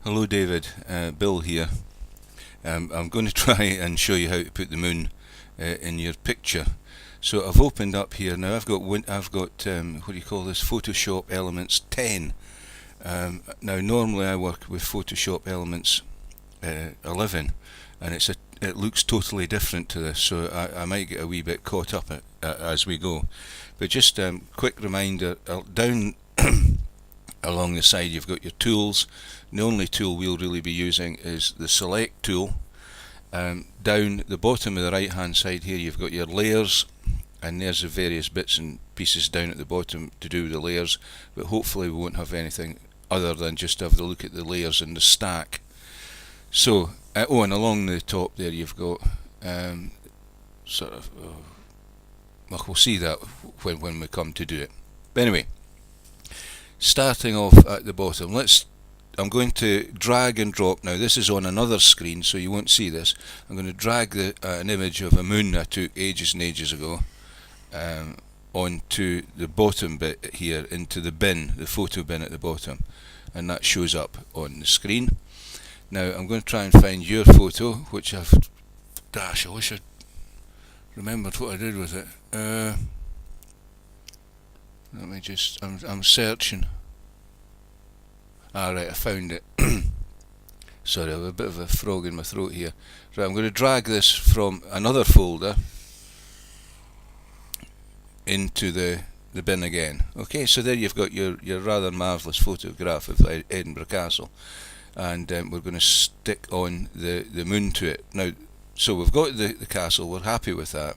Hello David, Bill here. I'm going to try and show you how to put the moon in your picture. So I've opened up here now. I've got what do you call this? Photoshop Elements 10. Now normally I work with Photoshop Elements 11, and it looks totally different to this. So I might get a wee bit caught up as we go. But just quick reminder: down along the side you've got your tools. The only tool we'll really be using is the select tool. Down the bottom of the right hand side here you've got your layers, and there's the various bits and pieces down at the bottom to do with the layers, but hopefully we won't have anything other than just have the look at the layers in the stack. So and along the top there you've got well, we'll see that when we come to do it. But anyway, starting off at the bottom, I'm going to drag and drop. Now this is on another screen, so you won't see this. I'm going to drag an image of a moon I took ages and ages ago onto the bottom bit here, into the bin, the photo bin at the bottom, and that shows up on the screen. Now I'm going to try and find your photo, which I wish I'd remembered what I did with it. Let me just, I'm searching. Alright, I found it. Sorry, I have a bit of a frog in my throat here. Right, I'm going to drag this from another folder into the bin again. Okay, so there you've got your rather marvellous photograph of Edinburgh Castle, and we're going to stick on the moon to it. Now, so we've got the castle, we're happy with that.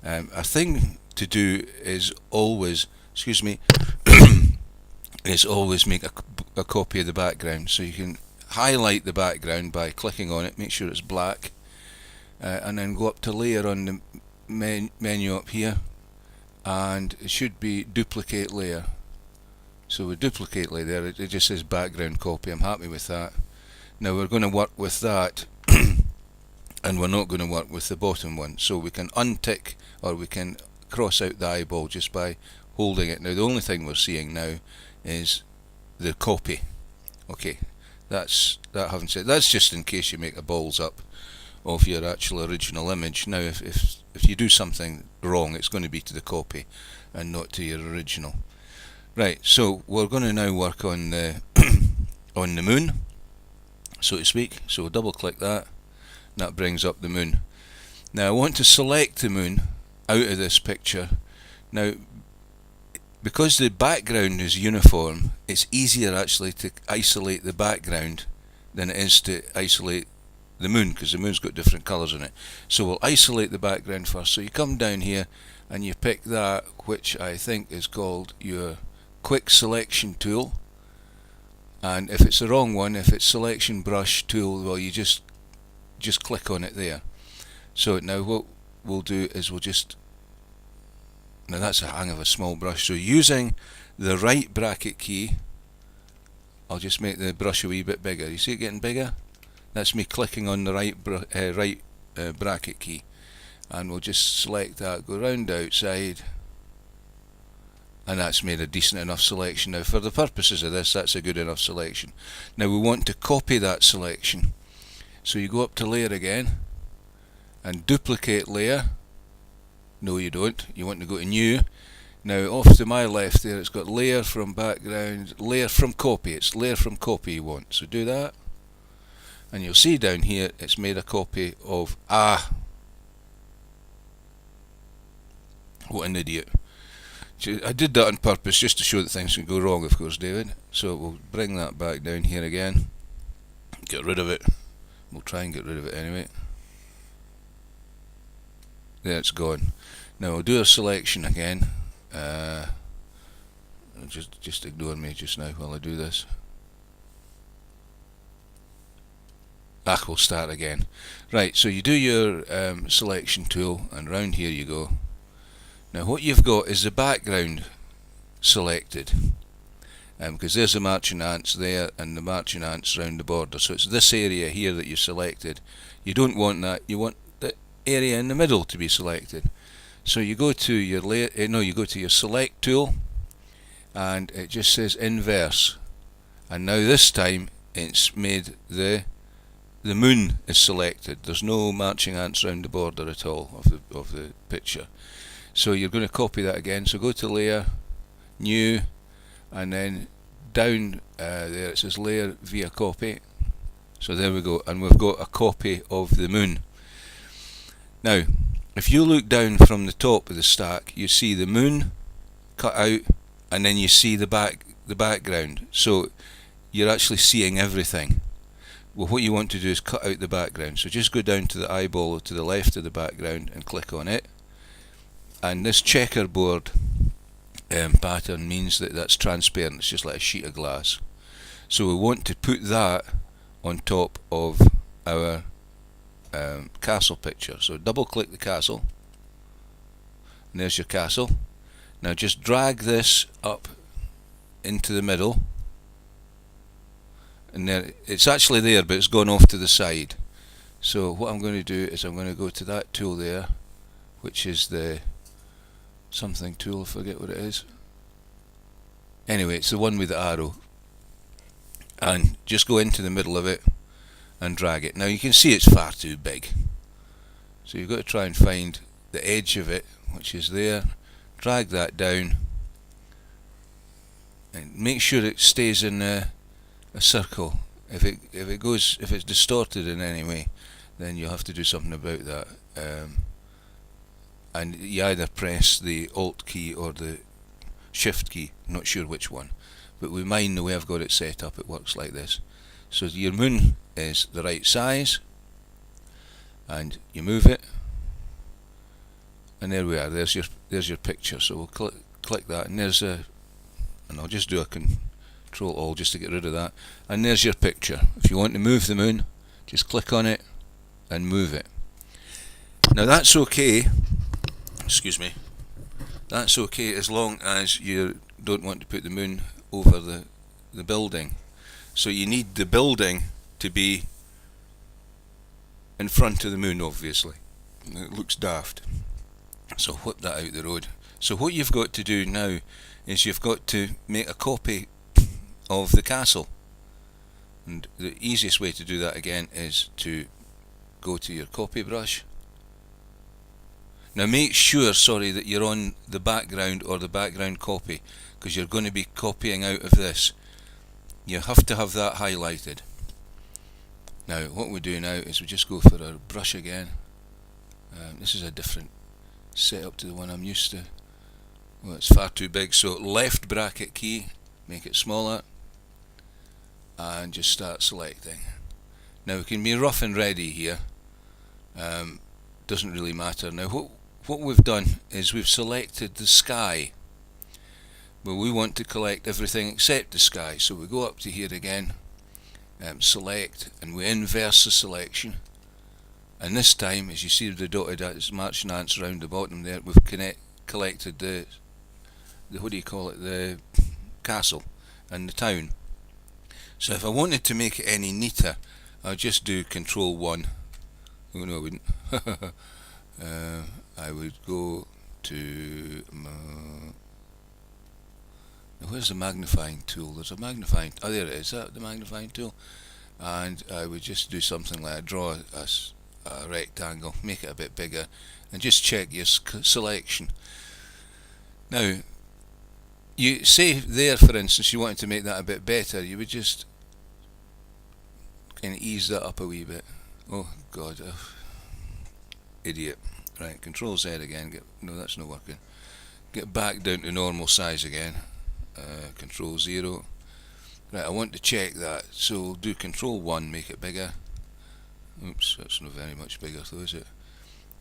A thing to do is always, is always make a copy of the background. So you can highlight the background by clicking on it, make sure it's black, and then go up to layer on the menu up here, and it should be duplicate layer. So with duplicate layer, it just says background copy. I'm happy with that. Now we're going to work with that and we're not going to work with the bottom one. So we can untick, or we can cross out the eyeball just by holding it. Now the only thing we're seeing now is the copy. Okay, that having said, that's just in case you make a balls up of your actual original image. Now if you do something wrong, it's going to be to the copy and not to your original. Right, so we're going to now work on the on the moon, so to speak. So we'll double click that, and that brings up the moon. Now I want to select the moon out of this picture. Now, because the background is uniform, it's easier actually to isolate the background than it is to isolate the moon, because the moon's got different colours in it. So we'll isolate the background first. So you come down here and you pick that, which I think is called your quick selection tool, and if it's the wrong one, if it's selection brush tool, well, you just click on it there. So now what we'll do is now that's a hang of a small brush, so using the right bracket key, I'll just make the brush a wee bit bigger. You see it getting bigger? That's me clicking on the right bracket key, and we'll just select that, go round the outside, and that's made a decent enough selection. Now for the purposes of this, that's a good enough selection. Now we want to copy that selection, so you go up to layer again and duplicate layer. No, you don't, you want to go to new. Now off to my left there, it's got layer from background, layer from copy. It's layer from copy you want, so do that, and you'll see down here it's made a copy of, what an idiot. I did that on purpose just to show that things can go wrong, of course, David. So we'll bring that back down here again, get rid of it. We'll try and get rid of it anyway. There, it's gone. Now we'll do a selection again. Just ignore me just now while I do this. We'll start again. Right, so you do your selection tool, and round here you go. Now what you've got is the background selected, because there's the marching ants there and the marching ants round the border. So it's this area here that you selected. You don't want that. You want the area in the middle to be selected. So you go to your you go to your select tool, and it just says inverse. And now this time it's made the moon is selected. There's no marching ants round the border at all of the picture. So you're going to copy that again. So go to layer, new, and then down there it says layer via copy. So there we go, and we've got a copy of the moon. Now, if you look down from the top of the stack, you see the moon cut out, and then you see the background. So you're actually seeing everything. Well, what you want to do is cut out the background. So just go down to the eyeball to the left of the background and click on it. And this checkerboard pattern means that that's transparent. It's just like a sheet of glass. So we want to put that on top of our castle picture. So double click the castle, and there's your castle. Now just drag this up into the middle, and there it's actually there, but it's gone off to the side. So what I'm going to do is I'm going to go to that tool there, which is the something tool, I forget what it is. Anyway, it's the one with the arrow, and just go into the middle of it and drag it. Now you can see it's far too big, so you've got to try and find the edge of it, which is there. Drag that down and make sure it stays in a circle. If it's distorted in any way, then you'll have to do something about that. And you either press the Alt key or the Shift key, not sure which one, but with mine, the way I've got it set up, it works like this. So your moon is the right size, and you move it, and there we are. There's your picture. So we'll click that, and and I'll just do a Control Alt just to get rid of that, and there's your picture. If you want to move the moon, just click on it and move it. Now that's okay. Excuse me. That's okay as long as you don't want to put the moon over the building. So you need the building to be in front of the moon, obviously. It looks daft. So whip that out the road. So what you've got to do now is you've got to make a copy of the castle. And the easiest way to do that again is to go to your copy brush. Now make sure, that you're on the background or the background copy, because you're going to be copying out of this. You have to have that highlighted. Now what we do now is we just go for our brush again. This is a different setup to the one I'm used to. Well, it's far too big, so left bracket key, make it smaller, and just start selecting. Now we can be rough and ready here. Doesn't really matter. Now what we've done is we've selected the sky. Well, we want to collect everything except the sky, so we go up to here again, select, and we inverse the selection. And this time, as you see the dotted marching ants around the bottom there, we've collected the the castle and the town. So if I wanted to make it any neater, I'll just do Control 1. Oh no, I wouldn't. I would go to where's the magnifying tool? There's a magnifying. Oh, there it is. Is that the magnifying tool? And I would just do something like draw a rectangle, make it a bit bigger, and just check your selection. Now, you say there, for instance, you wanted to make that a bit better. You would just kind of ease that up a wee bit. Oh God, idiot. Right, Control Z again. No, that's not working. Get back down to normal size again. Control 0. Right, I want to check that, so we'll do Control 1, make it bigger. Oops, that's not very much bigger though, is it?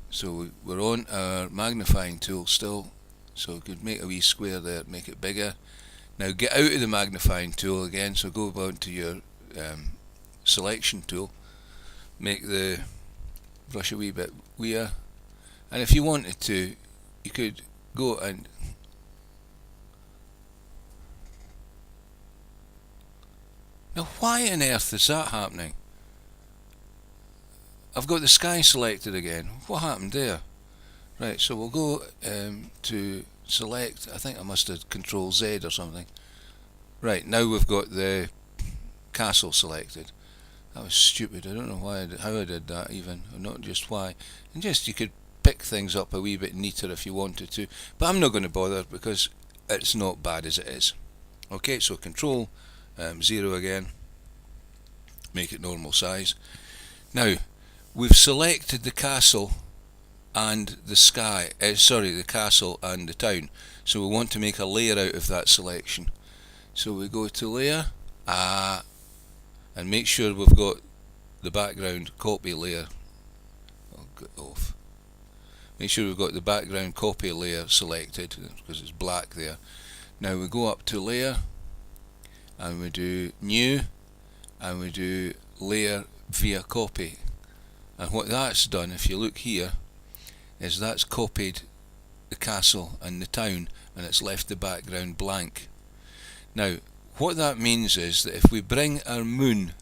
So we're on our magnifying tool still, so we could make a wee square there, make it bigger. Now get out of the magnifying tool again, so go down to your selection tool, make the brush a wee bit weirder, and if you wanted to, you could go and now why on earth is that happening? I've got the sky selected again. What happened there? Right, so we'll go to select. I think I must have Control Z or something. Right, now we've got the castle selected. That was stupid. I don't know why how I did that even, or not just why. And just you could pick things up a wee bit neater if you wanted to, but I'm not going to bother because it's not bad as it is. Okay, so Control 0 again, make it normal size. Now we've selected the castle and the sky, the castle and the town, so we want to make a layer out of that selection. So we go to layer, and make sure we've got the background copy layer. I'll get off. Make sure we've got the background copy layer selected because it's black there. Now we go up to layer and we do new and we do layer via copy, and what that's done, if you look here, is that's copied the castle and the town and it's left the background blank. Now what that means is that if we bring our moon,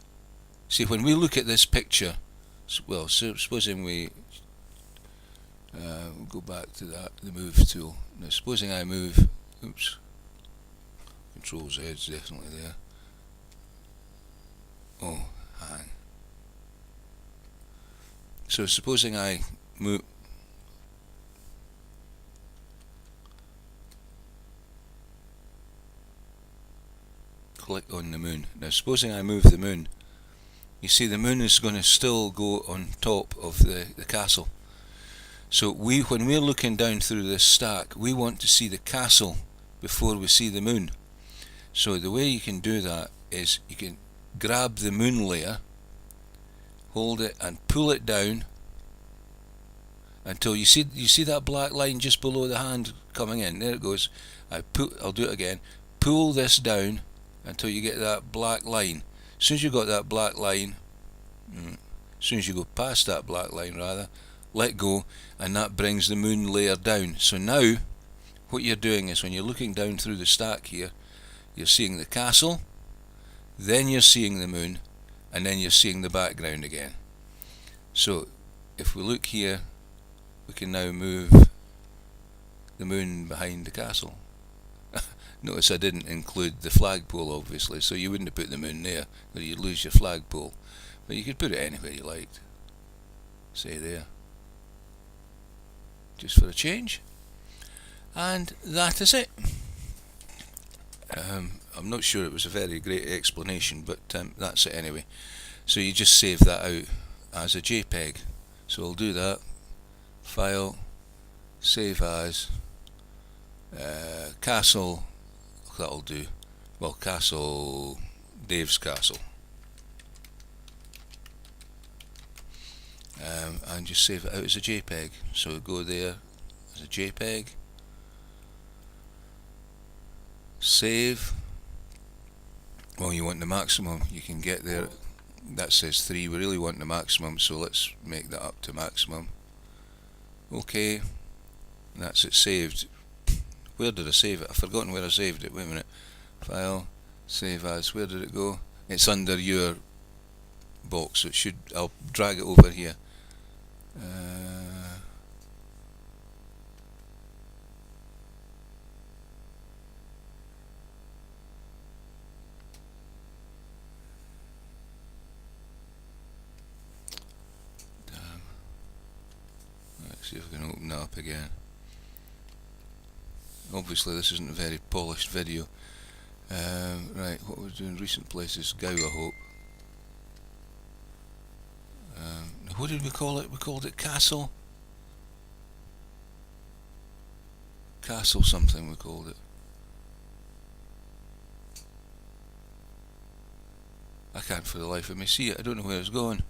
see when we look at this picture, well, supposing we go back to that, the move tool. Now supposing I move, oops, Control Z is definitely there. Oh, hang. So supposing I move, click on the moon. Now supposing I move the moon, you see the moon is going to still go on top of the castle. So when we're looking down through this stack, we want to see the castle before we see the moon. So the way you can do that is you can grab the moon layer, hold it and pull it down until you see that black line just below the hand coming in. There it goes. I'll do it again. Pull this down until you get that black line. As soon as you got that black line, as soon as you go past that black line rather, let go, and that brings the moon layer down. So now what you're doing is when you're looking down through the stack here, you're seeing the castle, then you're seeing the moon, and then you're seeing the background again. So if we look here, we can now move the moon behind the castle. Notice I didn't include the flagpole obviously, so you wouldn't have put the moon there, or you'd lose your flagpole. But you could put it anywhere you liked. Say there. Just for a change. And that is it. I'm not sure it was a very great explanation, but that's it anyway. So you just save that out as a JPEG. So I'll do that. File, save as, castle, that'll do. Well, castle, Dave's castle. And just save it out as a JPEG. So go there as a JPEG, save. Well, you want the maximum, you can get there. That says 3, we really want the maximum, so let's make that up to maximum. Okay, that's it saved. Where did I save it? I've forgotten where I saved it. Wait a minute. File, save as, where did it go? It's under your box, so it should, I'll drag it over here. Damn. Let's see if we can open that up again. Obviously this isn't a very polished video. Right, what we're doing, recent places, Gow, I hope. What did we call it? We called it Castle? Castle something we called it. I can't for the life of me see it, I don't know where it's going.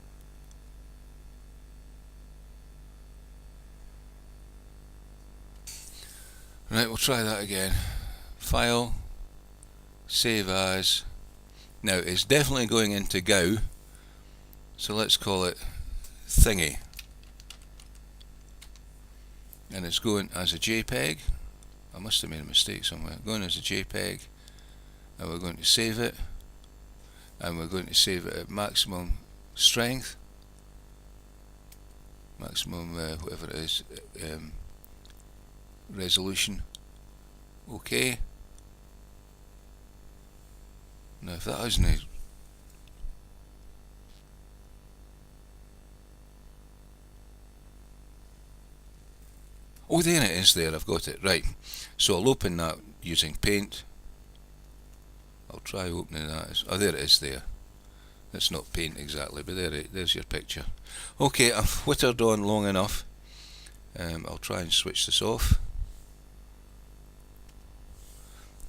Right, we'll try that again. File, save as. Now it's definitely going into Gow, so let's call it Thingy. And it's going as a JPEG. I must have made a mistake somewhere. Going as a JPEG, and we're going to save it, and we're going to save it at maximum strength, maximum whatever it is, resolution. Okay. Now if that isn't Oh, there it is there, I've got it. Right, so I'll open that using Paint. I'll try opening that. Oh, there it is there. It's not Paint exactly, but there's your picture. Okay, I've whittered on long enough. I'll try and switch this off.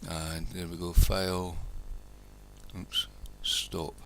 And there we go, File. Oops, stop.